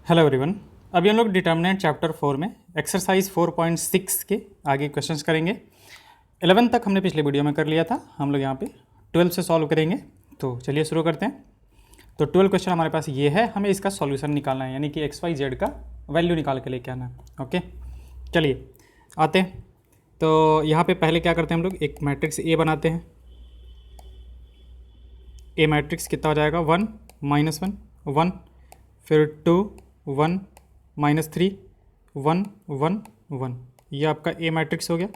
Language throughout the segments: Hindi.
Hello everyone. अभी हम लोग डिटर्मिनेंट चैप्टर 4 में एक्सरसाइज 4.6 के आगे क्वेश्चंस करेंगे। 11 तक हमने पिछले वीडियो में कर लिया था, हम लोग यहाँ पे 12 से सॉल्व करेंगे। तो चलिए शुरू करते हैं। तो 12 क्वेश्चन हमारे पास ये है, हमें इसका सॉल्यूशन निकालना है, यानी कि एक्स वाई जेड का वैल्यू निकाल के लेके आना है। ओके चलिए आते हैं। तो यहाँ पर पहले क्या करते हैं, हम लोग एक मैट्रिक्स ए बनाते हैं। ए मैट्रिक्स कितना हो जाएगा, 1 -1 1, फिर 2 1 -3 1 1 1, ये आपका ए मैट्रिक्स हो गया।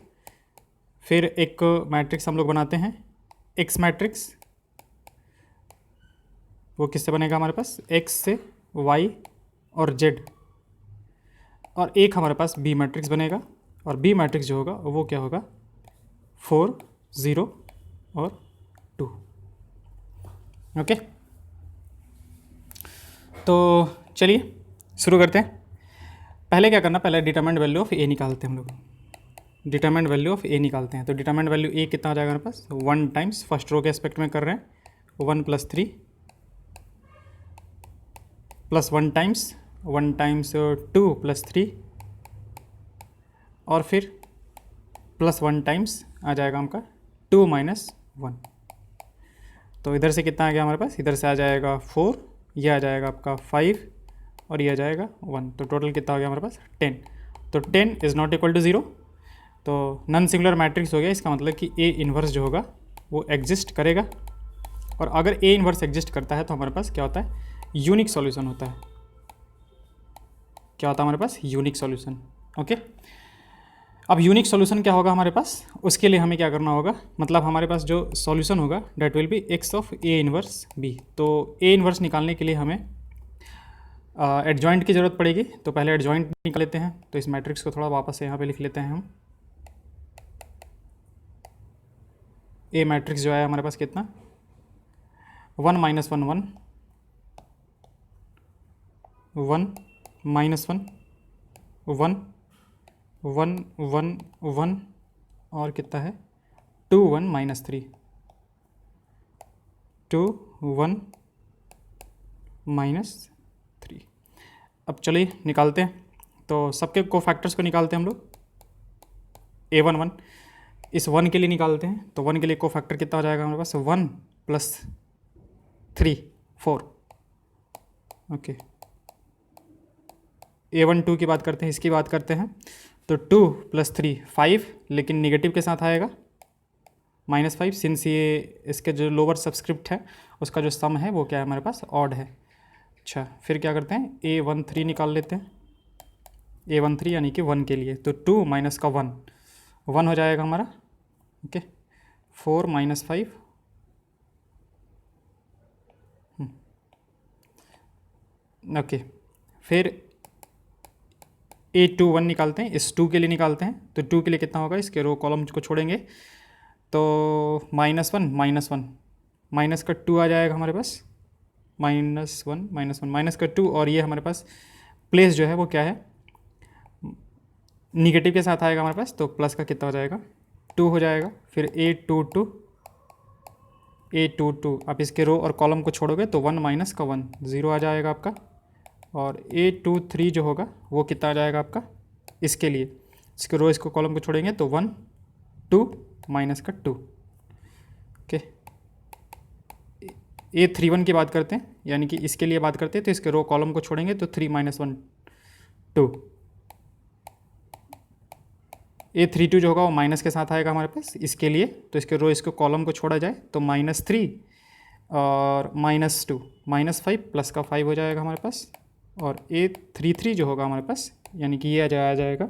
फिर एक मैट्रिक्स हम लोग बनाते हैं एक्स मैट्रिक्स, वो किससे बनेगा हमारे पास, एक्स से वाई और जेड। और एक हमारे पास बी मैट्रिक्स बनेगा, और बी मैट्रिक्स जो होगा वो क्या होगा, 4 0 और 2। ओके तो चलिए शुरू करते हैं। पहले क्या करना, पहले डिटरमाइंड वैल्यू ऑफ ए निकालते हैं हम लोग। डिटरमाइंड वैल्यू ऑफ ए निकालते हैं। तो डिटरमाइंड वैल्यू ए कितना हो जाएगा हमारे पास, 1 टाइम्स फर्स्ट रो के एस्पेक्ट में कर रहे हैं 1 + 3 प्लस 1 टाइम्स 2 + 3, और फिर प्लस 1 टाइम्स आ जाएगा हमका 2 - 1। तो इधर से कितना आ गया हमारे पास, इधर से आ जाएगा 4, यह आ जाएगा आपका 5, और ये आ जाएगा 1। तो टोटल कितना हो गया हमारे पास, 10। तो 10 इज़ नॉट इक्वल टू 0, तो नॉन सिंगुलर मैट्रिक्स हो गया। इसका मतलब कि ए इन्वर्स जो होगा वो एग्जिस्ट करेगा, और अगर ए इन्वर्स एग्जिस्ट करता है तो हमारे पास क्या होता है, यूनिक सॉल्यूशन होता है। क्या होता है हमारे पास, यूनिक सॉल्यूशन। ओके अब यूनिक सॉल्यूशन क्या होगा हमारे पास, उसके लिए हमें क्या करना होगा, मतलब हमारे पास जो सॉल्यूशन होगा that will be x of A inverse B. तो ए इन्वर्स निकालने के लिए हमें एडजॉइंट की ज़रूरत पड़ेगी। तो पहले एडजॉइंट निकाल लेते हैं। तो इस मैट्रिक्स को थोड़ा वापस से यहाँ पे लिख लेते हैं हम। ए मैट्रिक्स जो है हमारे पास कितना, 1 - 1 1 1 -1 1 1 1 1, और कितना है 2 1 -3 2 1 -3। अब चलिए निकालते हैं। तो सबके कोफैक्टर्स को निकालते हैं हम लोग। A1 1, इस 1 के लिए निकालते हैं। तो 1 के लिए कोफैक्टर कितना हो जाएगा हमारे पास, 1 + 3 4। ओके A1 2 की बात करते हैं, इसकी बात करते हैं। तो 2 + 3 5, लेकिन निगेटिव के साथ आएगा -5, सिंस ये इसके जो लोअर सबस्क्रिप्ट है उसका जो सम है वो क्या है हमारे पास, ऑड है। अच्छा फिर क्या करते हैं, A13 निकाल लेते हैं। A13 यानी कि 1 के लिए, तो 2 - 1 1 हो जाएगा हमारा। ओके 4 - 5 ओके फिर A21 निकालते हैं, इस 2 के लिए निकालते हैं। तो 2 के लिए कितना होगा, इसके रो कॉलम को छोड़ेंगे तो -1 -1 माइनस का 2 आ जाएगा हमारे पास, -1 -1 माइनस का 2, और ये हमारे पास प्लेस जो है वो क्या है, निगेटिव के साथ आएगा हमारे पास। तो प्लस का कितना हो जाएगा, 2 हो जाएगा। फिर A22 आप इसके रो और कॉलम को छोड़ोगे तो 1 - 1 0 आ जाएगा आपका। और A23 जो होगा वो कितना आ जाएगा आपका, इसके लिए इसके रो इसको कॉलम को छोड़ेंगे तो 1 2 -2। ओके A31 की बात करते हैं, यानी कि इसके लिए बात करते हैं। तो इसके रो कॉलम को छोड़ेंगे तो 3 - 1 2। A32 जो होगा वो माइनस के साथ आएगा हमारे पास इसके लिए। तो इसके रो इसको कॉलम को छोड़ा जाए तो -3 और -2 -5 प्लस का 5 हो जाएगा हमारे पास। और A33 जो होगा हमारे पास, यानी कि ये आ जाएगा,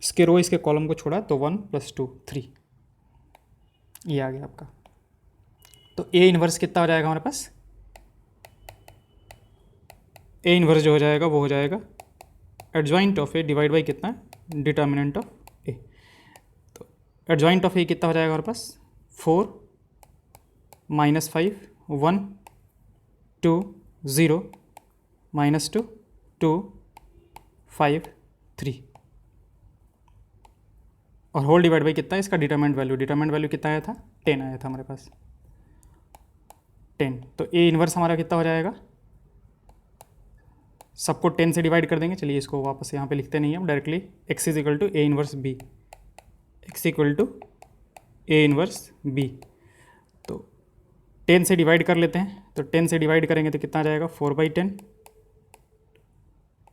इसके रो इसके कॉलम को छोड़ा तो 1 + 2 3, ये आ गया आपका। तो ए इन्वर्स कितना हो जाएगा हमारे पास, ए इन्वर्स जो हो जाएगा वो हो जाएगा adjoint of A divide by कितना, डिटर्मिनेंट ऑफ ए। तो एडजॉइंट ऑफ ए कितना हो जाएगा हमारे पास, 4 -5 1 2 0 -2 2 5 3, और होल डिवाइड बाई कितना है इसका डिटरमिनेंट वैल्यू कितना आया था, 10 आया था हमारे पास, 10। तो ए इन्वर्स हमारा कितना हो जाएगा, सबको 10 से डिवाइड कर देंगे। चलिए इसको वापस यहाँ पे लिखते नहीं हैं हम, directly x is equal to A inverse B, x equal to A inverse B. तो 10 से डिवाइड कर लेते हैं, तो 10 से डिवाइड करेंगे तो कितना आ जाएगा 4/10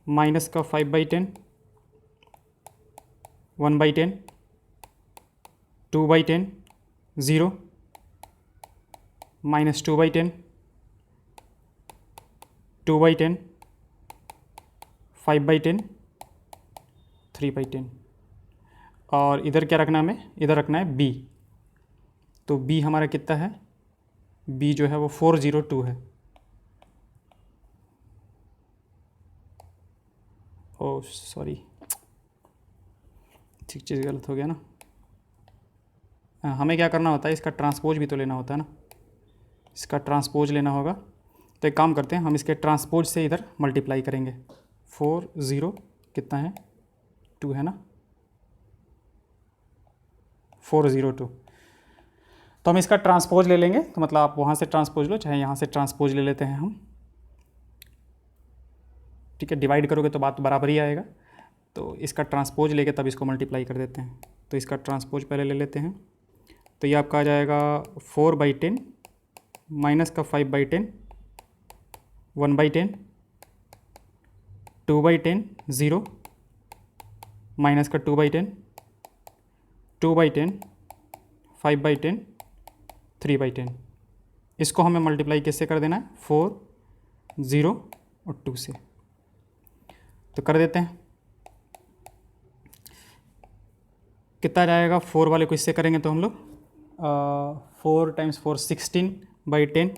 माइनस का 5/10, 1/10, 2/10, 0 माइनस 2/10, 2/10, 5/10, 3/10। और इधर क्या रखना है हमें, इधर रखना है b। तो b हमारा कितना है, b जो है वो 402 है। ओह सॉरी, ठीक चीज़ गलत हो गया ना। हमें क्या करना होता है, इसका ट्रांसपोज भी तो लेना होता है ना, इसका ट्रांसपोज लेना होगा। तो एक काम करते हैं, हम इसके ट्रांसपोज से इधर मल्टीप्लाई करेंगे। 40 कितना है 2 है ना, 402। तो हम इसका ट्रांसपोज ले लेंगे, तो मतलब आप वहाँ से ट्रांसपोज लो चाहे यहाँ से ट्रांसपोज ले लेते हैं हम, ठीक है। डिवाइड करोगे तो बात बराबर ही आएगा। तो इसका ट्रांसपोज लेके तब इसको मल्टीप्लाई कर देते हैं। तो इसका ट्रांसपोज पहले ले लेते हैं। तो ये आपका आ जाएगा 4/10 माइनस का 5/10, 1/10, 2/10, 0 माइनस का 2/10, 2/10, 5/10, 3/10। इसको हमें मल्टीप्लाई किससे कर देना है, 4, 0 और 2 से। तो कर देते हैं, कितना जाएगा 4 वाले को इससे करेंगे तो हम लोग 4 × 4 16/10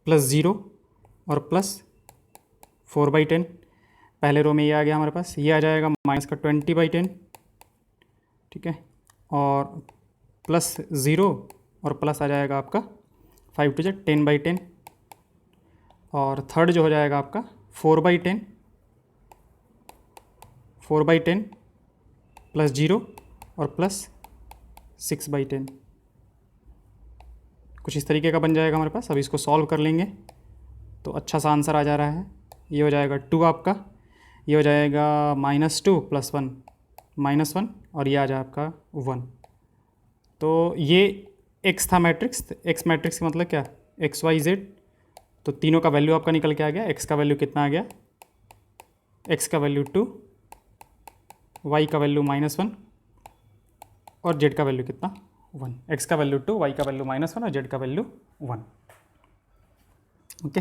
प्लस 0 और प्लस 4/10। पहले रो में ये आ गया हमारे पास, ये आ जाएगा माइनस का 20/10, ठीक है। और प्लस 0 और प्लस आ जाएगा आपका 5 × 10/10। और थर्ड जो हो जाएगा आपका 4/10, 4/10 प्लस 0 और प्लस 6/10। कुछ इस तरीके का बन जाएगा हमारे पास। अब इसको सॉल्व कर लेंगे तो अच्छा सा आंसर आ जा रहा है। ये हो जाएगा 2 आपका, ये हो जाएगा -2 + 1 -1 और ये आ जाए आपका 1। तो ये x था मैट्रिक्स। x मैट्रिक्स का मतलब क्या, x y z। तो तीनों का वैल्यू आपका निकल के आ गया। x का वैल्यू कितना आ गया, x का वैल्यू 2, y का वैल्यू -1 और z का वैल्यू कितना 1। x का वैल्यू 2, y का वैल्यू -1 और z का वैल्यू 1। ओके,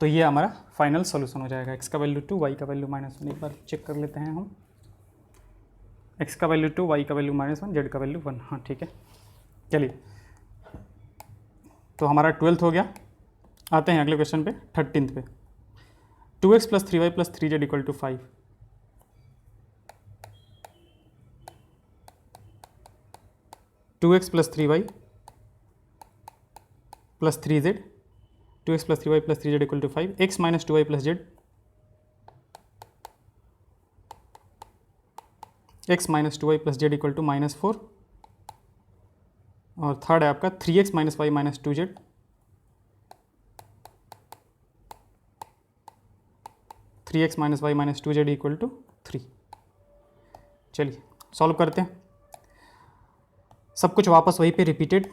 तो ये हमारा फाइनल सॉल्यूशन हो जाएगा। x का वैल्यू 2, y का वैल्यू -1। एक बार चेक कर लेते हैं हम, x का वैल्यू 2, y का वैल्यू -1, z का वैल्यू 1। हाँ ठीक है, चलिए तो हमारा 12th हो गया। आते हैं अगले क्वेश्चन पे, 13th पे। 2x + 3y + 3z = 5। 2x + 3y + 3z, 2x + 3y + 3z = 5। x - 2y + z, x - 2y + z = -4। और थर्ड है आपका 3x - y - 2z, 3x - y - 2z = 3। चलिए सॉल्व करते हैं। सब कुछ वापस वहीं पे रिपीटेड।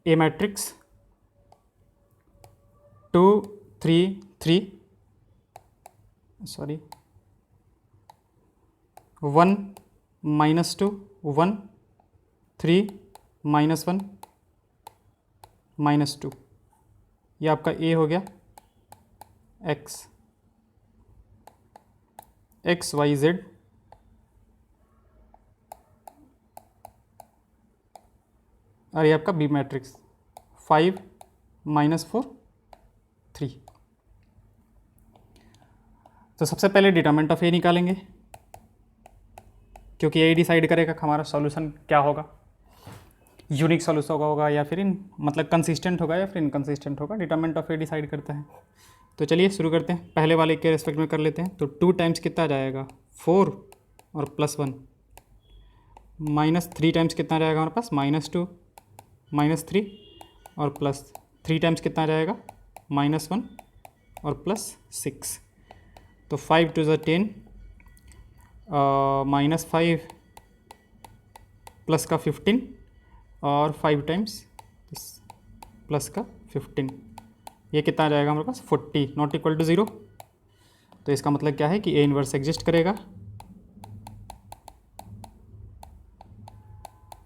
ए मैट्रिक्स 2 3 3, सॉरी 1 -2 1 3 -1 -2। ये आपका ए हो गया। x y z, और ये आपका बी मैट्रिक्स 5 -4 3। तो सबसे पहले डिटरमिनेंट ऑफ ए निकालेंगे, क्योंकि ये डिसाइड करेगा कि हमारा सॉल्यूशन क्या होगा, यूनिक सॉल्यूशन होगा या फिर मतलब कंसिस्टेंट होगा या फिर इनकंसिस्टेंट होगा। डिटरमिनेंट ऑफ ए डिसाइड करता है। तो चलिए शुरू करते हैं, पहले वाले के रेस्पेक्ट में कर लेते हैं। तो 2 टाइम्स कितना आ जाएगा 4 और +1, -3 टाइम्स कितना आ जाएगा हमारे पास -2 -3 और +3 टाइम्स कितना आ जाएगा -1 और +6, तो 5 टू ज़ 10, -5 प्लस का 15 और 5 टाइम्स प्लस का 15, ये कितना आ जाएगा हमारे पास 40, नॉट इक्वल टू 0। तो इसका मतलब क्या है कि ए इन्वर्स एग्जिस्ट करेगा,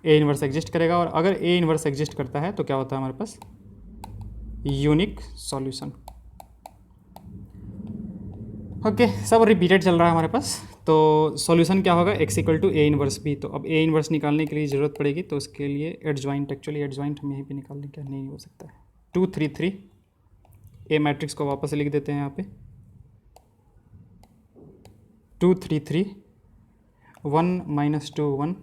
ए इन्वर्स एग्जिस्ट करेगा, और अगर ए इन्वर्स एग्जिस्ट करता है तो क्या होता है हमारे पास यूनिक सॉल्यूशन। ओके, सब रिपीटेड चल रहा है हमारे पास। तो सॉल्यूशन क्या होगा, x equal to A inverse B. तो अब ए इन्वर्स निकालने के लिए ज़रूरत पड़ेगी, तो उसके लिए एडजॉइंट, एक्चुअली एडजॉइंट हम यहीं पे निकालने, क्या नहीं हो सकता है। 2 3 3, ए मैट्रिक्स को वापस लिख देते हैं यहाँ पे, 2 3 3, 1 -2 1,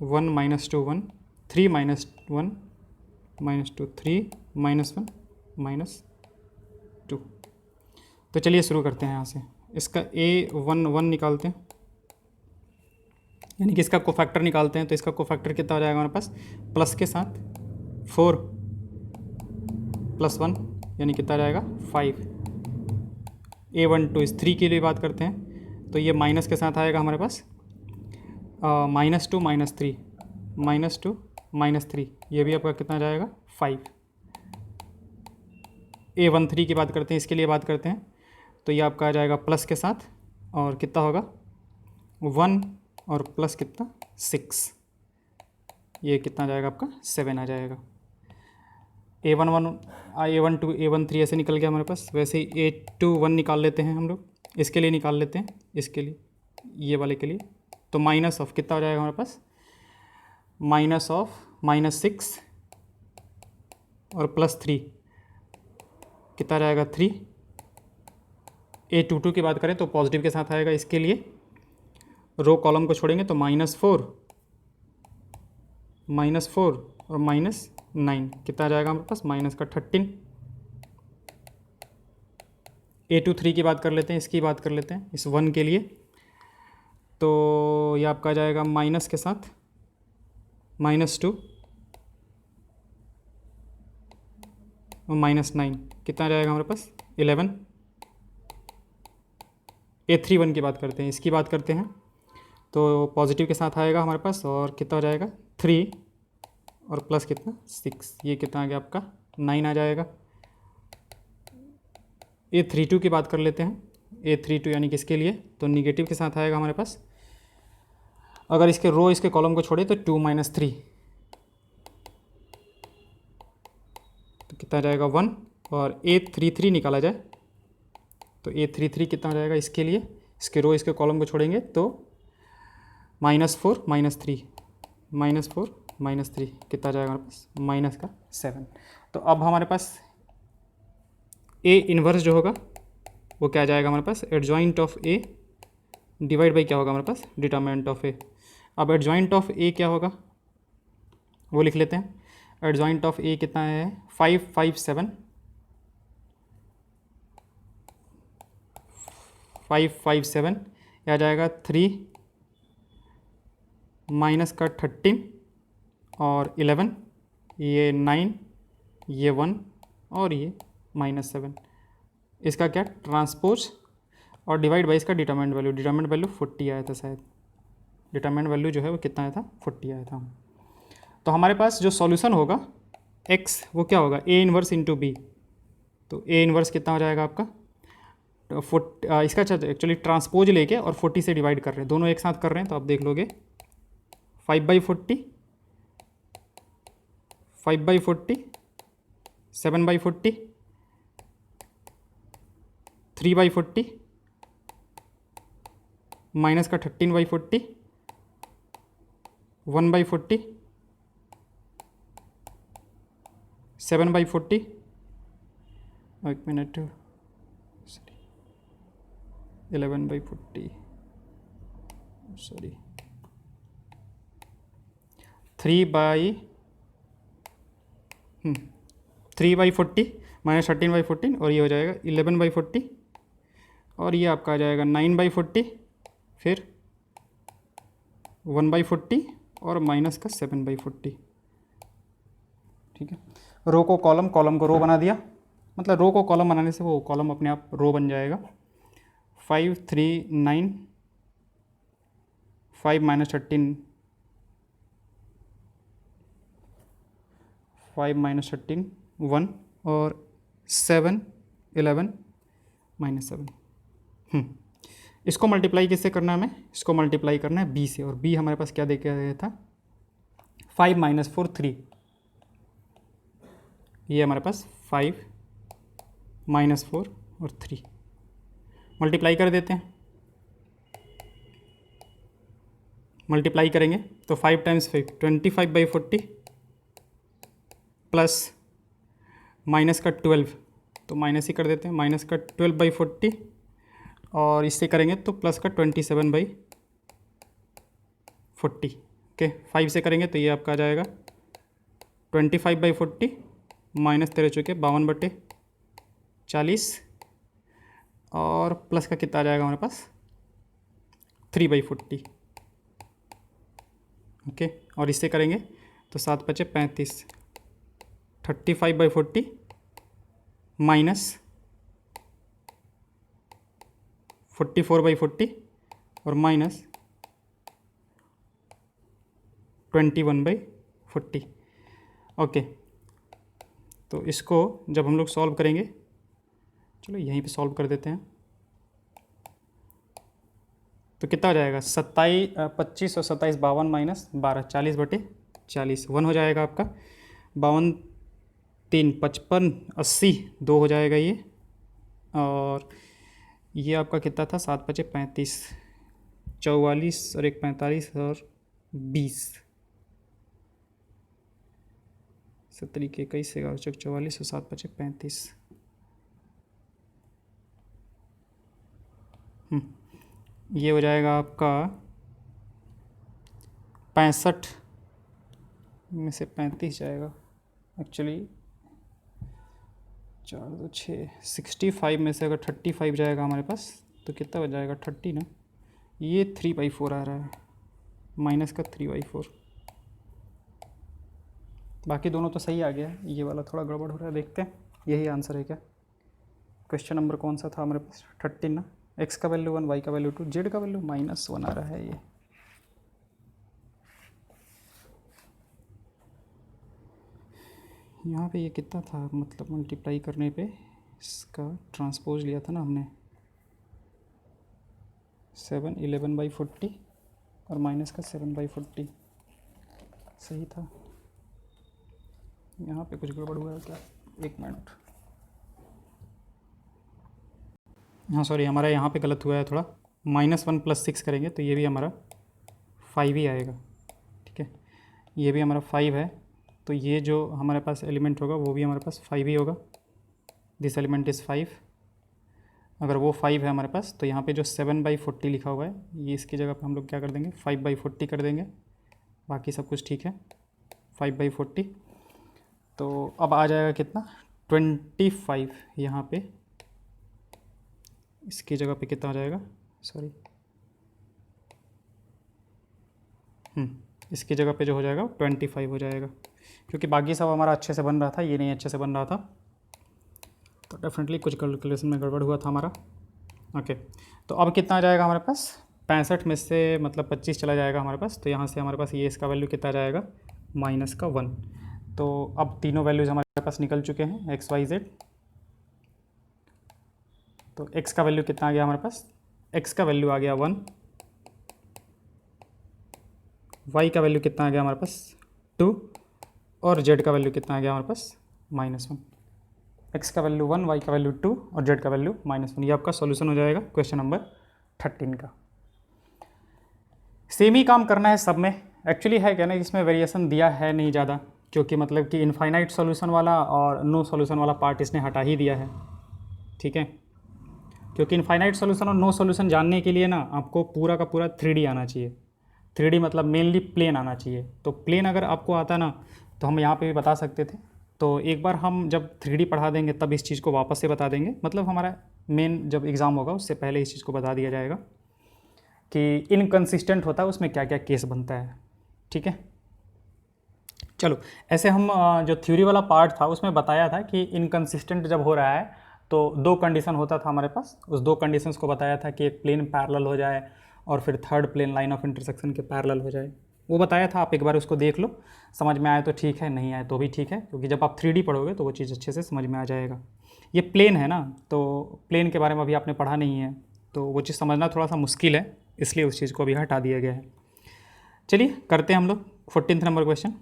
1 -2 1, 3 -1 -2 3 -1 -2। तो चलिए शुरू करते हैं यहाँ से। इसका a11 निकालते हैं, यानी कि इसका कोफैक्टर निकालते हैं। तो इसका कोफैक्टर कितना हो जाएगा हमारे पास, प्लस के साथ 4 + 1, यानी कितना जाएगा 5। a12 इस 3 के लिए बात करते हैं, तो ये माइनस के साथ आएगा हमारे पास -2 -3, -2 -3, ये भी आपका कितना जाएगा 5। a13 की बात करते हैं, इसके लिए बात करते हैं, तो ये आपका आ जाएगा प्लस के साथ, और कितना होगा 1 और प्लस कितना 6, ये कितना जाएगा आपका 7 आ जाएगा। a11 a12 a13 ऐसे निकल गया हमारे पास। वैसे ही a21 निकाल लेते हैं हम लोग, इसके लिए निकाल लेते हैं, इसके लिए, ये वाले के लिए। तो माइनस ऑफ कितना हो जाएगा हमारे पास, -6 और +3 कितना जाएगा 3। a22 की बात करें तो पॉजिटिव के साथ आएगा, इसके लिए रो कॉलम को छोड़ेंगे तो -4 और -9 कितना जाएगा हमारे पास -13। a23 की बात कर लेते हैं, इसकी बात कर लेते हैं इस 1 के लिए, तो ये आपका जाएगा माइनस के साथ -2 और -9 कितना जाएगा हमारे पास 11। a31 की बात करते हैं, इसकी बात करते हैं, तो पॉजिटिव के साथ आएगा हमारे पास, और कितना हो जाएगा 3 और प्लस कितना 6, ये कितना आ गया आपका 9 आ जाएगा। a32 की बात कर लेते हैं, a32 यानी कि इसके लिए, तो निगेटिव के साथ आएगा हमारे पास। अगर इसके रो इसके कॉलम को छोड़े तो 2 - 3, तो कितना जाएगा 1, और a33 निकाला जाए तो a33 कितना हो जाएगा इसके लिए, इसके रो इसके कॉलम को छोड़ेंगे तो -4 -3 -4 -3 कितना जाएगा हमारे पास -7। तो अब हमारे पास ए इन्वर्स जो होगा वो क्या जाएगा हमारे पास, adjoint of A divide by क्या होगा हमारे पास, डिटर्मिनेंट ऑफ ए। अब एडजॉइंट ऑफ ए क्या होगा वो लिख लेते हैं। एडजॉइंट ऑफ ए कितना है 5 5 7, 5 5 7, यह आ जाएगा 3 माइनस का 13 और 11, ये 9, ये 1 और ये -7। इसका क्या ट्रांसपोज और डिवाइड बाई इसका डिटरमिनेंट वैल्यू, डिटरमिनेंट वैल्यू 40 आया था शायद, डिटरमिनेंट वैल्यू जो है वो कितना आया था 40 आया था। तो हमारे पास जो सॉल्यूशन होगा x वो क्या होगा a इन्वर्स इंटू बी। तो a इन्वर्स कितना हो जाएगा आपका, तो इसका एक्चुअली ट्रांसपोज लेके और 40 से डिवाइड कर रहे हैं, दोनों एक साथ कर रहे हैं, तो आप देख लोगे 5/40, 5/40, 7/40, 3/40, माइनस का 13/40, 1/40, 7/40, एक मिनट 11/40, सॉरी 3/40 -13/14, और ये हो जाएगा 11/40, और ये आपका आ जाएगा 9/40, फिर 1/40 और माइनस का 7/40। ठीक है, रो को कॉलम, कॉलम को रो बना दिया, मतलब रो को कॉलम बनाने से वो कॉलम अपने आप रो बन जाएगा। 5 3 9, 5 माइनस 13, 5 माइनस 13 1, और 7 11 माइनस 7। इसको मल्टीप्लाई किससे करना है हमें? इसको मल्टीप्लाई करना है b से, और b हमारे पास क्या देखा गया था? 5 माइनस 4 3, ये हमारे पास 5 माइनस 4 और 3 मल्टीप्लाई कर देते हैं। मल्टीप्लाई करेंगे तो 5 टाइम्स 5 25/40 प्लस माइनस का 12, तो माइनस ही कर देते हैं, माइनस का 12/40, और इससे करेंगे तो प्लस का 27/40। ओके, 5 से करेंगे तो ये आपका आ जाएगा 25/40 माइनस 13 चुके 52/40, और प्लस का कितना आ जाएगा हमारे पास? 3/40। ओके, और इससे करेंगे तो 7 बचे 35, 35/40 माइनस 44/40 और माइनस 21/40। ओके, तो इसको जब हम लोग सॉल्व करेंगे, चलो यहीं पे सॉल्व कर देते हैं, तो कितना हो जाएगा? 25 और 27 52 माइनस 12 40/40 1 हो जाएगा आपका। 52 3 55 80 2 हो जाएगा ये, और ये आपका कितना था? 7 बचे 35, 44 और 1 45 और 20, 70 के 21 11 चौक 44 और 7 बचे 35। ये हो जाएगा आपका 65 में से 35 जाएगा, एक्चुअली 4 2 6 65 में से अगर 35 जाएगा हमारे पास तो कितना हो जाएगा? 30 ना, ये 3/4 आ रहा है, माइनस का 3/4। बाकी दोनों तो सही आ गया है, ये वाला थोड़ा गड़बड़ हो रहा है, देखते हैं यही आंसर है क्या। क्वेश्चन नंबर कौन सा था हमारे पास? 13 ना। x का वैल्यू 1, y का वैल्यू 2, z का वैल्यू -1 आ रहा है ये। यहाँ पे ये कितना था? मतलब मल्टीप्लाई करने पे इसका ट्रांसपोज लिया था ना हमने, 7 11/40 और माइनस का 7/40 सही था। यहाँ पे कुछ गड़बड़ हुआ है क्या? एक मिनट, हाँ सॉरी, हमारा यहाँ पे गलत हुआ है थोड़ा। -1 + 6 करेंगे तो ये भी हमारा 5 ही आएगा, ठीक है, ये भी हमारा 5 है, तो ये जो हमारे पास एलिमेंट होगा वो भी हमारे पास 5 ही होगा। This element is 5। अगर वो 5 है हमारे पास तो यहाँ पे जो 7/40 लिखा हुआ है, ये इसकी जगह पे हम लोग क्या कर देंगे? 5/40 कर देंगे, बाकी सब कुछ ठीक है। 5/40, तो अब आ जाएगा कितना? 25 यहाँ पे, इसकी जगह पे कितना आ जाएगा? सॉरी, इसकी जगह पे जो हो जाएगा 25 हो जाएगा, क्योंकि बाकी सब हमारा अच्छे से बन रहा था, ये नहीं अच्छे से बन रहा था, तो डेफिनेटली कुछ कैलकुलेशन में गड़बड़ हुआ था हमारा। ओके, तो अब कितना आ जाएगा हमारे पास? 65 में से मतलब 25 चला जाएगा हमारे पास, तो यहाँ से हमारे पास ये इसका वैल्यू कितना आ जाएगा? -1। तो अब तीनों वैल्यूज़ हमारे पास निकल चुके हैं, x y z। तो x का वैल्यू कितना आ गया हमारे पास? x का वैल्यू आ गया 1, y का वैल्यू कितना आ गया हमारे पास? 2, और z का वैल्यू कितना आ गया हमारे पास? -1। x का वैल्यू 1, y का वैल्यू 2 और z का वैल्यू -1। ये आपका सॉल्यूशन हो जाएगा क्वेश्चन नंबर 13 का। सेम ही काम करना है सब में, एक्चुअली है क्या ना, इसमें वेरिएशन दिया है नहीं ज़्यादा, क्योंकि मतलब कि इनफाइनाइट सॉल्यूशन वाला और नो सॉल्यूशन वाला पार्ट इसने हटा ही दिया है, ठीक है, क्योंकि इनफाइनाइट सॉल्यूशन और नो सॉल्यूशन जानने के लिए ना आपको पूरा का पूरा 3D आना चाहिए। 3D मतलब मेनली प्लेन आना चाहिए। तो प्लेन अगर आपको आता ना तो हम यहाँ पे भी बता सकते थे, तो एक बार हम जब 3D पढ़ा देंगे तब इस चीज़ को वापस से बता देंगे, मतलब हमारा मेन जब एग्ज़ाम होगा उससे पहले इस चीज़ को बता दिया जाएगा कि इनकन्सिस्टेंट होता है उसमें क्या क्या केस बनता है, ठीक है। चलो, ऐसे हम जो थ्योरी वाला पार्ट था उसमें बताया था कि इनकंसिस्टेंट जब हो रहा है तो दो कंडीशन होता था हमारे पास। उस दो कंडीशंस को बताया था कि एक प्लेन पैरेलल हो जाए और फिर third plane line of intersection के पैरेलल हो जाए। वो बताया था, आप एक बार उसको देख लो, समझ में आए तो ठीक है, नहीं आए तो भी ठीक है, क्योंकि जब आप 3D पढ़ोगे तो वो चीज़ अच्छे से समझ में आ जाएगा। ये प्लेन है ना, तो प्लेन के बारे में अभी आपने पढ़ा नहीं है, तो वो चीज़ समझना थोड़ा सा मुश्किल है, इसलिए उस चीज़ को अभी हटा दिया गया है। चलिए करते हैं हम लोग 14th नंबर क्वेश्चन।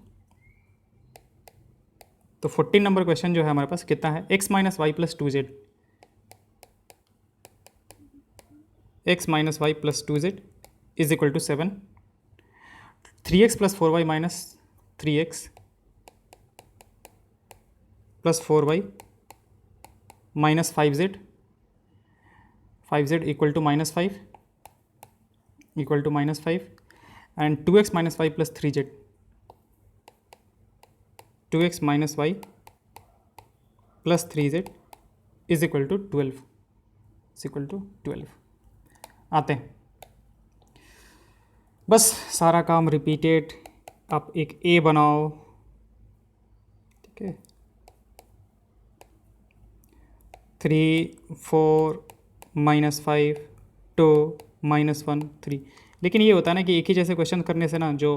तो 14 नंबर क्वेश्चन जो है हमारे पास कितना है, x minus y plus 2z, x minus y plus 2z is equal to 7, 3x plus 4y minus 3x plus 4y minus 5z, 5z equal to minus 5, equal to minus 5 and 2x minus y plus 3z, 2x minus y plus 3z is equal to 12, is equal to 12। आते हैं, बस सारा काम रिपीटेड। आप एक ए बनाओ, ठीक है, 3 4 माइनस 5 2 माइनस 1 3। लेकिन ये होता है ना कि एक ही जैसे क्वेश्चन करने से ना जो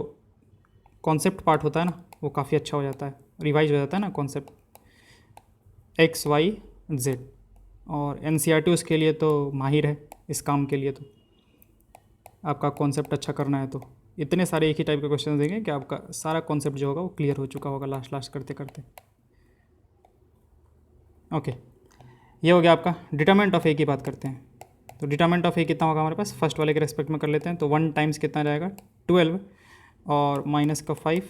कॉन्सेप्ट पार्ट होता है ना वो काफ़ी अच्छा हो जाता है, रिवाइज हो जाता है ना कॉन्सेप्ट, एक्स वाई जेड। और NCERT उसके लिए तो माहिर है इस काम के लिए। तो आपका कॉन्सेप्ट अच्छा करना है तो इतने सारे एक ही टाइप के क्वेश्चन देंगे कि आपका सारा कॉन्सेप्ट जो होगा वो क्लियर हो चुका होगा लास्ट करते करते। ओके, ये हो गया आपका। डिटरमिनेंट ऑफ ए की बात करते हैं। तो डिटरमिनेंट ऑफ ए कितना होगा हमारे पास, फर्स्ट वाले के रेस्पेक्ट में कर लेते हैं। तो 1 टाइम्स कितना जाएगा 12 और माइनस का 5,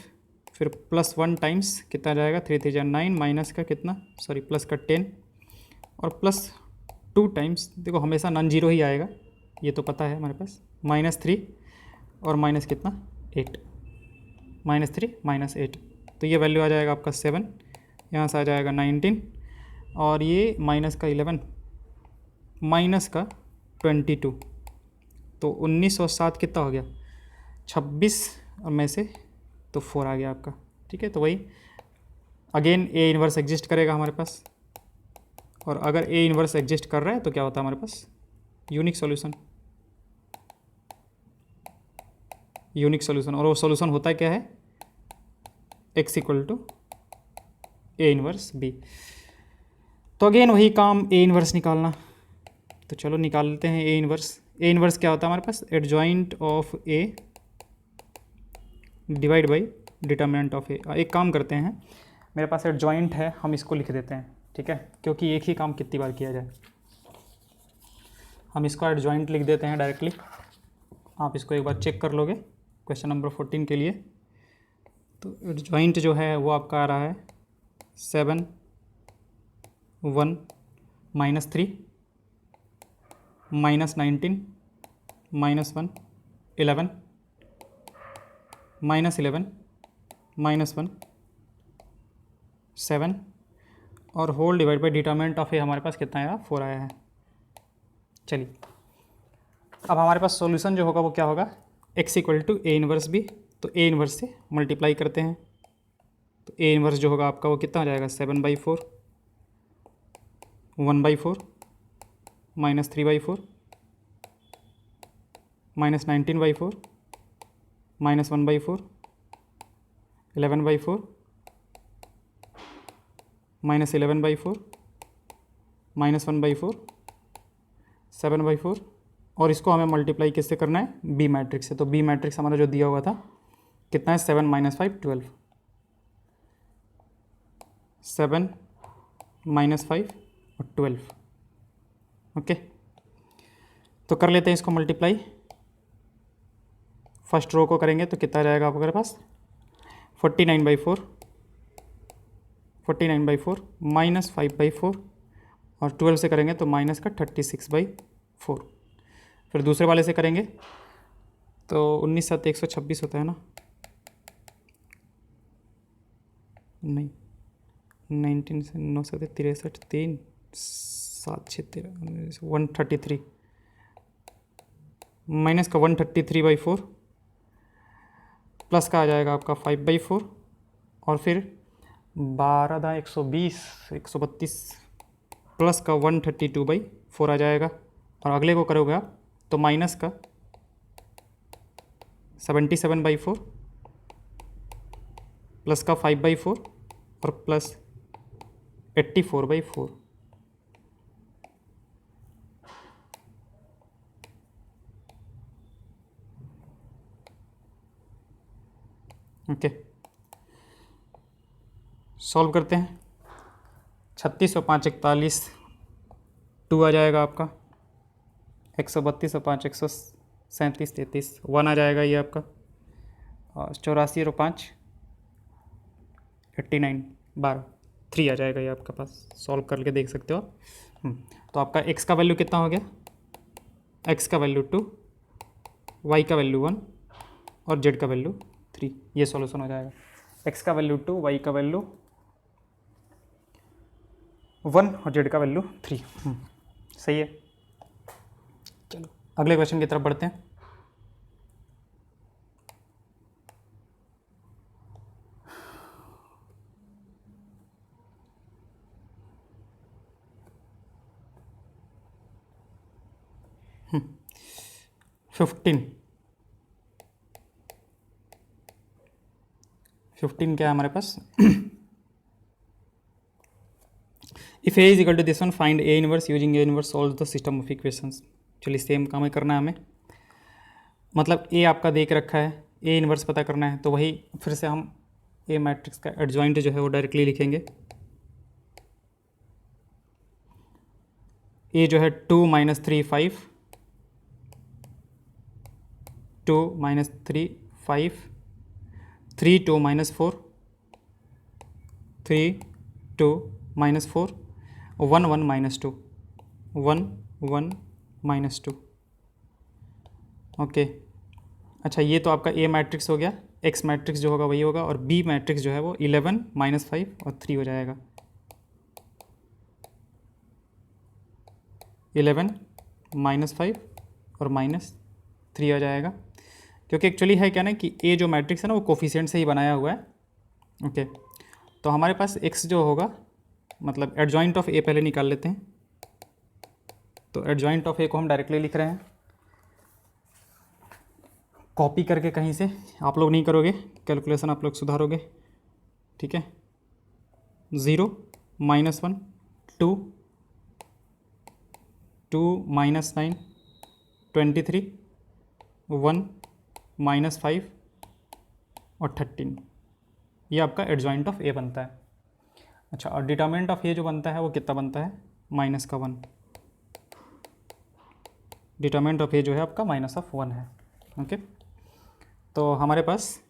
फिर प्लस 1 टाइम्स कितना जाएगा 3 3 9, माइनस का कितना, सॉरी प्लस का 10 और प्लस 2 टाइम्स, देखो हमेशा नॉन जीरो ही आएगा, ये तो पता है हमारे पास, माइनस 3 और माइनस कितना 8, माइनस 3 माइनस 8, तो ये वैल्यू आ जाएगा आपका 7, यहाँ से आ जाएगा 19 और ये माइनस का 11 माइनस का 22, तो 19 और 7 कितना हो गया 26 और में से तो 4 आ गया आपका। ठीक है, तो वही अगेन ए इन्वर्स एग्जिस्ट करेगा हमारे पास, और अगर ए इन्वर्स एग्जिस्ट कर रहा है तो क्या होता है हमारे पास यूनिक सॉल्यूशन, यूनिक सॉल्यूशन। और वो सॉल्यूशन होता है क्या है, x equal to A inverse B. तो अगेन वही काम ए इन्वर्स निकालना, तो चलो निकाल लेते हैं ए इन्वर्स। ए इन्वर्स क्या होता है हमारे पास, adjoint of A divide by determinant of A. एक काम करते हैं, मेरे पास एडजॉइंट है, हम इसको लिख देते हैं, ठीक है, क्योंकि एक ही काम कितनी बार किया जाए, हम इसको एडजॉइंट लिख देते हैं डायरेक्टली। आप इसको एक बार चेक कर लोगे क्वेश्चन नंबर 14 के लिए। तो एडजॉइंट जो है वो आपका आ रहा है 7 1 minus 3 minus 19 minus 1 11 minus 11 minus 1 7 और whole divide by determinant of A हमारे पास कितना आया 4 आया है। चलिए अब हमारे पास सॉल्यूशन जो होगा वो क्या होगा, x equal to A inverse B, तो ए इन्वर्स से मल्टीप्लाई करते हैं, तो ए इन्वर्स जो होगा आपका वो कितना हो जाएगा 7/4 1/4 minus 3/4 minus 19/4 minus 1/4 11/4 minus 11/4 minus 1/4 7/4, और इसको हमें मल्टीप्लाई किससे करना है, बी मैट्रिक्स से। तो बी मैट्रिक्स हमारा जो दिया हुआ था कितना है 7 माइनस 5 12, 7 माइनस 5 और 12। ओके, तो कर लेते हैं इसको मल्टीप्लाई। फर्स्ट रो को करेंगे तो कितना जाएगा आपके पास 49/4 49/4 माइनस 5/4 और 12 से करेंगे तो माइनस का 36/4। फिर दूसरे वाले से करेंगे तो 19 7 126 होता है ना, नहीं 19 से 9 7 63 3 7 6 13 133 माइनस का 133/4 प्लस का आ जाएगा आपका 5/4 और फिर 12 132 प्लस का 132/4 आ जाएगा। और अगले को करोगे आप तो माइनस का 77/4 प्लस का 5/4 और प्लस 84/4। ओके, सॉल्व करते हैं। 36 और 5 41, 2 आ जाएगा आपका। 132 और 5 137 33, 1 आ जाएगा ये आपका। और 84 और 5 89 12, 3 आ जाएगा ये आपके पास। सॉल्व करके देख सकते हो आप। तो आपका x का वैल्यू कितना हो गया? x का वैल्यू 2, y का वैल्यू 1 और z का वैल्यू 3। ये सॉल्यूशन हो जाएगा। x का वैल्यू 2, y का वैल्यू 1 और z का वैल्यू 3। सही है। चलो अगले क्वेश्चन की तरफ बढ़ते हैं। हम्म, 15 क्या है हमारे पास? If A is equal to this one, find A inverse using A inverse, solve the system of equations. चलिए सेम काम ही करना है हमें। मतलब ए आपका देख रखा है, ए इनवर्स पता करना है, तो वही फिर से हम ए मैट्रिक्स का एडजॉइंट जो है वो डायरेक्टली लिखेंगे। ए जो है 2 - 3 5, 2 - 3 5, 3 2 - 4, 3 2 - 4, 1 1 - 2, 1 1 - 2। ओके, अच्छा ये तो आपका ए मैट्रिक्स हो गया। एक्स मैट्रिक्स जो होगा वही होगा, और बी मैट्रिक्स जो है वो 11 - 5 और 3 हो जाएगा। 11 - 5 और -3 आ जाएगा। क्योंकि एक्चुअली है क्या ना कि ए जो मैट्रिक्स है ना वो कोफिशिएंट से ही बनाया हुआ है। ओके, तो हमारे पास एक्स जो होगा, मतलब एडजॉइंट ऑफ ए पहले निकाल लेते हैं। तो एडजॉइंट ऑफ ए को हम डायरेक्टली लिख रहे हैं, कॉपी करके कहीं से। आप लोग नहीं करोगे, कैलकुलेशन आप लोग सुधारोगे, ठीक है। 0 - 1 2 2 - 9 23 1 -5 और 13। ये आपका एडजॉइंट ऑफ ए बनता है। अच्छा, और डिटर्मिनेंट ऑफ ए जो बनता है वो कितना बनता है? -1। डिटर्मिनेंट ऑफ ए जो है आपका -1 है। ओके, तो हमारे पास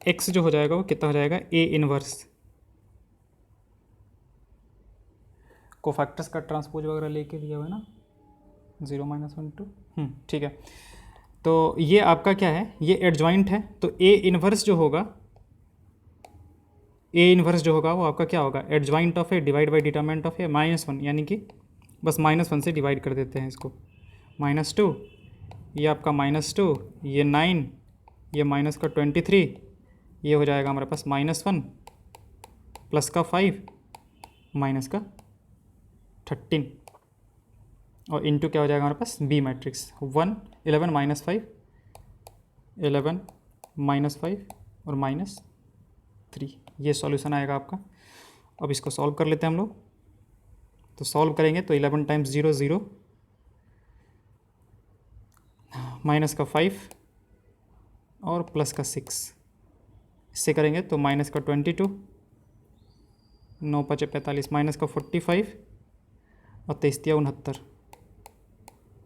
x जो हो जाएगा वो कितना हो जाएगा? A inverse. कोफैक्टर्स का ट्रांसपोज वगैरह लेके दिया हुआ है ना, 0 - 1 2। ठीक है, तो ये आपका क्या है? ये एडजॉइंट है। तो ए इनवर्स जो होगा, ए इनवर्स जो होगा वो आपका क्या होगा? Adjoint of A divide by determinant of A -1, यानी कि बस -1 से डिवाइड कर देते हैं इसको। -2, ये आपका -2, ये 9, ये माइनस का 23, ये हो जाएगा हमारे पास -1 प्लस का 5 माइनस का 13, और इनटू क्या हो जाएगा हमारे पास? बी मैट्रिक्स 1 11 - 5, 11 -5 और -3। ये सॉल्यूशन आएगा आपका। अब इसको सॉल्व कर लेते हैं हम लोग। तो सॉल्व करेंगे तो 11 टाइम्स 0 0, माइनस का 5 और प्लस का 6, इससे करेंगे तो माइनस का 22, 9 5 45, माइनस का 45 और 23 69,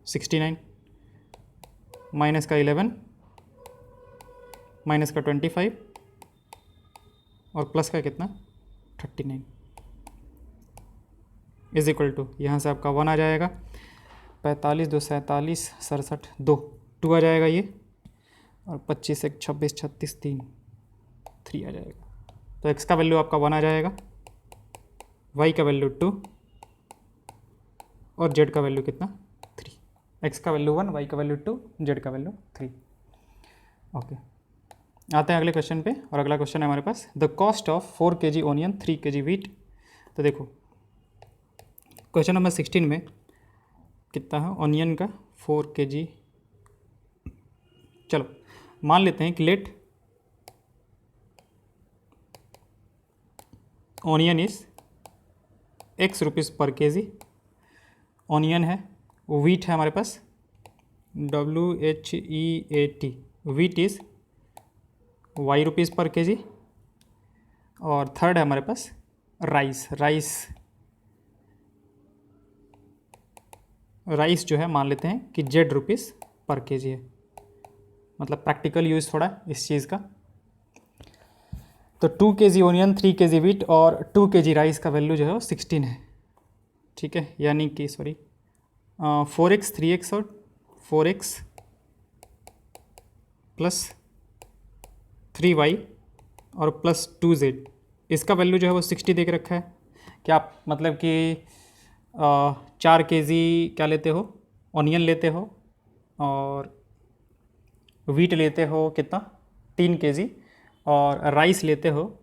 69, माइनस का 11, माइनस का 25 और प्लस का कितना? 39 इज इक्वल टू, यहाँ से आपका 1 आ जाएगा। 45 2 47 67 2 आ जाएगा ये, और 25 1 26 36 3 आ जाएगा। तो x का वैल्यू आपका 1 आ जाएगा, y का वैल्यू 2 और z का वैल्यू कितना? 3। x का वैल्यू 1, y का वैल्यू 2, z का वैल्यू 3। ओके, आते हैं अगले क्वेश्चन पे, और अगला क्वेश्चन है हमारे पास the cost of 4 kg onion 3 kg wheat. तो देखो क्वेश्चन नंबर 16 में कितना है ऑनियन का 4 kg। चलो मान लेते हैं कि let onion is x rupees per kg। Onion है, वीट है हमारे पास WHEAT, wheat is y rupees per kg। और थर्ड है हमारे पास राइस, राइस जो है मान लेते हैं कि z रुपीज़ पर kg है, मतलब प्रैक्टिकल यूज़ थोड़ा इस चीज़ का। तो 2 kg ऑनियन 3 kg वीट और 2 kg राइस का वैल्यू जो है वो 16 है, ठीक है। यानी कि सॉरी 4x 3x और 4x प्लस 3y और प्लस 2z, इसका वैल्यू जो है वो 60 दे के रखा है। क्या आप मतलब कि 4 kg क्या लेते हो, ऑनियन लेते हो, और वीट लेते हो कितना 3 kg, और राइस लेते हो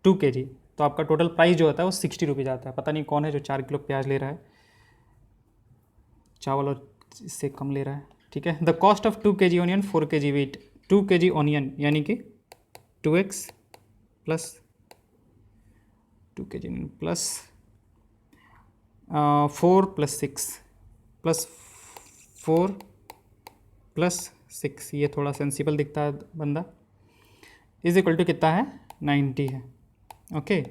2 kg, तो आपका टोटल प्राइस जो होता है वो 60 रुपीज़ आता है। पता नहीं कौन है जो 4 किलो प्याज ले रहा है, चावल और इससे कम ले रहा है, ठीक है। The cost of 2 kg onion 4 kg wheat, 2 kg onion यानी कि 2x plus 2 kg plus 4 plus 6 plus 4 plus 6, ये थोड़ा सेंसिबल दिखता है बंदा, इज इक्वल टू कितना है 90 है, ओके।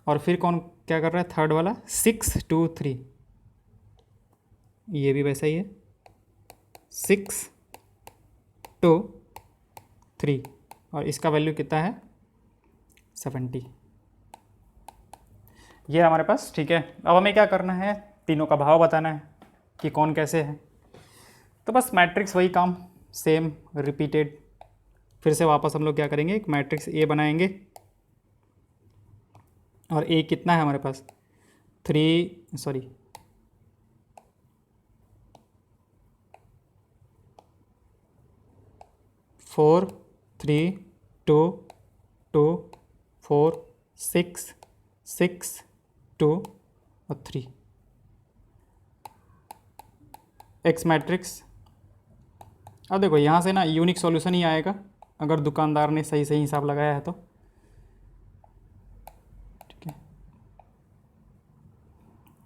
और फिर कौन क्या कर रहा है, थर्ड वाला 6 2 3, ये भी वैसा ही है 6 2 3, और इसका वैल्यू कितना है 70, ये हमारे पास, ठीक है। अब हमें क्या करना है, तीनों का भाव बताना है कि कौन कैसे है। तो बस मैट्रिक्स वही काम सेम रिपीटेड, फिर से वापस हम लोग क्या करेंगे, एक मैट्रिक्स ए बनाएंगे, और ए कितना है हमारे पास 4 3 2 2 4 6 6 2 और 3 एक्स मैट्रिक्स। अब देखो यहाँ से ना यूनिक सॉल्यूशन ही आएगा अगर दुकानदार ने सही सही हिसाब लगाया है तो, ठीक है।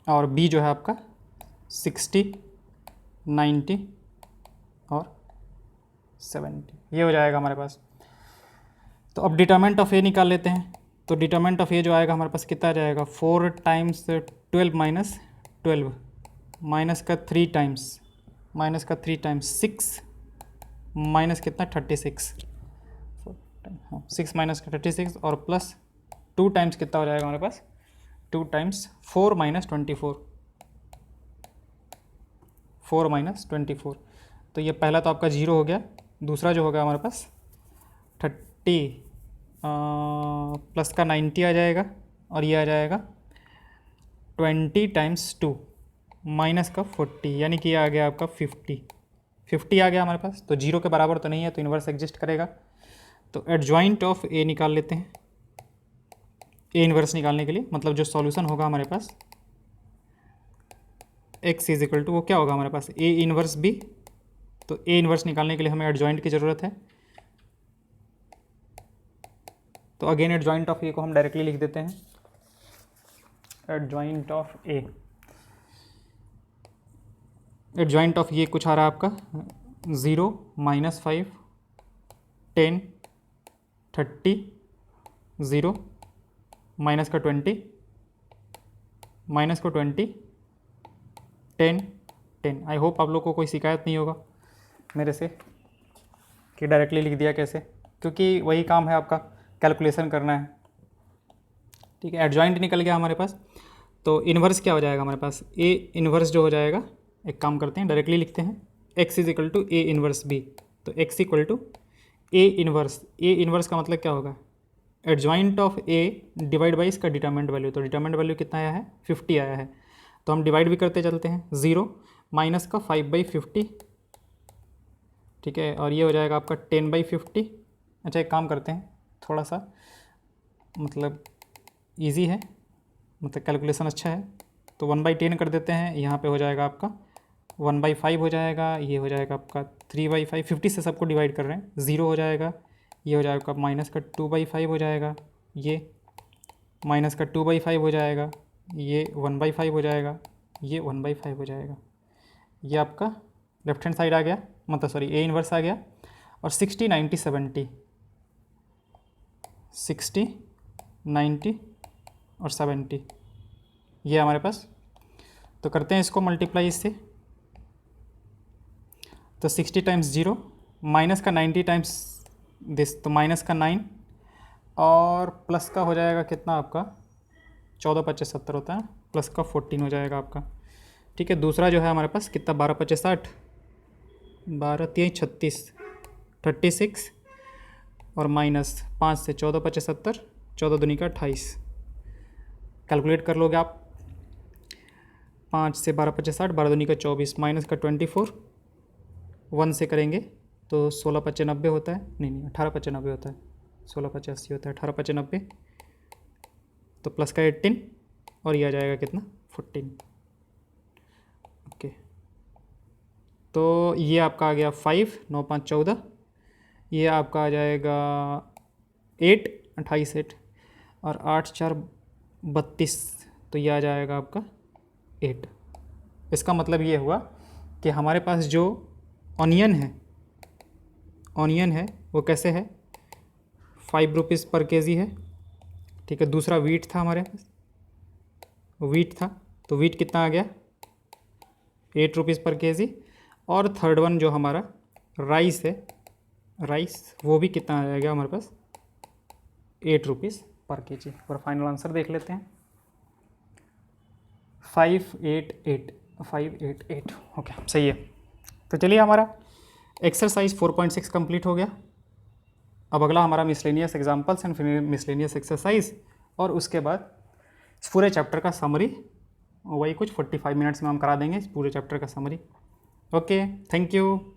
और बी जो है आपका 60 90 और 70, ये हो जाएगा हमारे पास। तो अब डिटरमेंट ऑफ ए निकाल लेते हैं। तो डिटरमेंट ऑफ ए जो आएगा हमारे पास कितना आ जाएगा, 4 टाइम्स 12 माइनस 12 माइनस का 3 टाइम्स 6 माइनस कितना 36, हाँ 6 माइनस का 36 और प्लस 2 टाइम्स कितना हो जाएगा हमारे पास, 2 टाइम्स 4 माइनस 24, 4 माइनस 24। तो ये पहला तो आपका 0 हो गया, दूसरा जो होगा हमारे पास 30 प्लस का 90 आ जाएगा, और ये आ जाएगा 20 टाइम्स 2 माइनस का 40, यानी कि ये आ गया आपका 50 आ गया हमारे पास। तो 0 के बराबर तो नहीं है, तो इन्वर्स एग्जिस्ट करेगा। तो एडजॉइंट ऑफ ए निकाल लेते हैं। ए इन्वर्स निकालने के लिए मतलब जो सॉल्यूशन होगा हमारे पास x इज इक्वल टू, वो क्या होगा हमारे पास ए इन्वर्स बी। तो ए इन्वर्स निकालने के लिए हमें एडजॉइंट की ज़रूरत है। तो अगेन एडजॉइंट ऑफ ए को हम डायरेक्टली लिख देते हैं, adjoint of A, adjoint of ये कुछ आ रहा है आपका 0 माइनस 5 10 30 0 माइनस का 20 माइनस को 20 10 10। आई होप आप लोग को कोई शिकायत नहीं होगा मेरे से कि डायरेक्टली लिख दिया कैसे, क्योंकि वही काम है आपका, कैलकुलेशन करना है, ठीक है। एडजॉइंट निकल गया हमारे पास। तो इन्वर्स क्या हो जाएगा हमारे पास, ए इन्वर्स जो हो जाएगा, एक काम करते हैं डायरेक्टली लिखते हैं, x is equal to A inverse B. तो x equal to A inverse का मतलब क्या होगा, adjoint of A divide by इसका डिटरमिनेंट वैल्यू। तो डिटरमिनेंट वैल्यू कितना आया है 50 आया है, तो हम डिवाइड भी करते चलते हैं, 0 माइनस का 5/50, ठीक है। और ये हो जाएगा आपका 10/50 अच्छा एक काम करते हैं, थोड़ा सा मतलब इजी है, मतलब कैलकुलेशन अच्छा है, तो 1/10 कर देते हैं। यहाँ पे हो जाएगा आपका 1/5 हो जाएगा, ये हो जाएगा आपका 3/5, 50 से सबको डिवाइड कर रहे हैं, 0 हो जाएगा, ये हो जाएगा माइनस का 2/5 हो जाएगा, ये माइनस का 2/5 हो जाएगा, ये 1/5 हो जाएगा, ये 1/5 हो जाएगा। ये आपका लेफ्ट हैंड साइड आ गया, मतलब सॉरी ए इन्वर्स आ गया। और 60 90 70, 60 90 और 70 ये हमारे पास। तो करते हैं इसको मल्टीप्लाई इससे, तो 60 टाइम्स 0 माइनस का 90 टाइम्स दिस, तो माइनस का 9 और प्लस का हो जाएगा कितना आपका 14 25 70 होता है, प्लस का 14 हो जाएगा आपका। ठीक है, दूसरा जो है हमारे पास कितना 12 25 60, 12 3 36 36 और माइनस 5 से 14 25 70, 14 दूनी का 28। कैलकुलेट कर लोगे आप, 5 से 12 25 60, 12 दूनी का 24, माइनस का 24, 1 से करेंगे तो 16 25 90 होता है, नहीं 18 25 90 होता है, 16 25 80 होता है, 18 25 90, तो प्लस का 18 और ये आ जाएगा कितना 14। ओके, तो ये आपका आ गया 5 9 5 14, ये आपका आ जाएगा 8 28 8 और 8 4 32, तो ये आ जाएगा आपका 8। इसका मतलब ये हुआ कि हमारे पास जो ऑनियन है वो कैसे है 5 रुपीज़ पर केजी है। ठीक है, दूसरा वीट था हमारे पास, वीट था, तो वीट कितना आ गया 8 रुपीज़ पर केजी। और थर्ड वन जो हमारा राइस है, राइस वो भी कितना आ जाएगा हमारे पास 8 रुपीज़ पर केजी। और फाइनल आंसर देख लेते हैं 588। ओके सही है। तो चलिए हमारा एक्सरसाइज 4.6 कंप्लीट हो गया। अब अगला हमारा मिसलेनियस एग्जाम्पल्स एंड फिर मिसलेनियस एक्सरसाइज, और उसके बाद इस पूरे चैप्टर का समरी, वही कुछ 45 मिनट्स में हम करा देंगे इस पूरे चैप्टर का समरी। Okay, thank you.